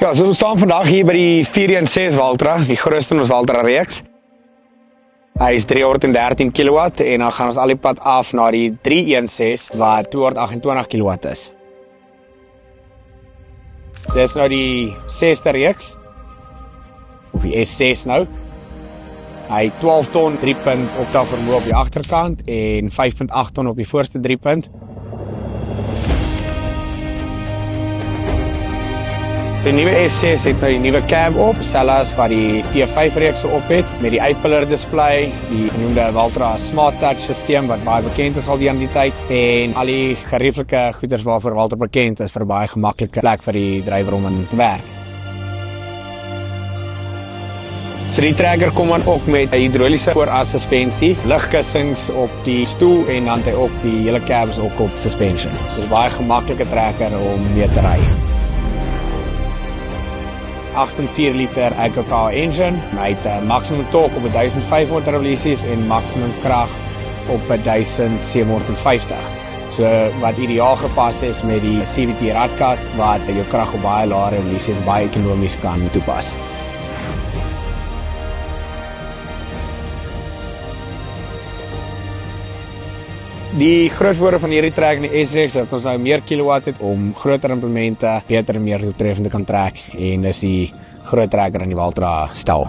Ja, so ons staan vandag hier by die 416 Valtra, die grootste in ons Valtra reeks. Hy is 313 kW en dan gaan ons al die pad af na die 316 wat 228 kW is. Dit is nou die 6ste reeks, of die S6 nou. Hy 12 ton 3-punt optelvermoë op die agterkant en 5.8 ton op die voorste 3-punt. Die nuwe S6 het nou die nuwe cab op, selfs wat die T5 reeks op het, met die uitpiller display, die genoemde Valtra Smart Touch systeem wat baie bekend is al die tyd, en al die gerieflike goeders waarvoor Valtra bekend is vir 'n baie gemaklike plek vir die drywer om in te werk. So die trekker kom dan ook met 'n hidroliese vooras suspensie, ligkussings op die stoel en dan het hy ook die hele cab is ook op suspension. So dit is baie gemaklike trekker om mee te ry. 8.4 liter EcoPower engine, hy het maximum torque op 1500 revolusies en maximum krag op 1750. So wat ideaal gepas is met die CVT radkas wat jou krag op baie lae revolusies baie ekonomies kan toepas. Die groot voordeel van hierdie trek in die S-reeks is dat ons nou meer kilowatt het om groter implemente beter en meer doeltreffend te kan trek en dis die groot trekker in die Valtra stal.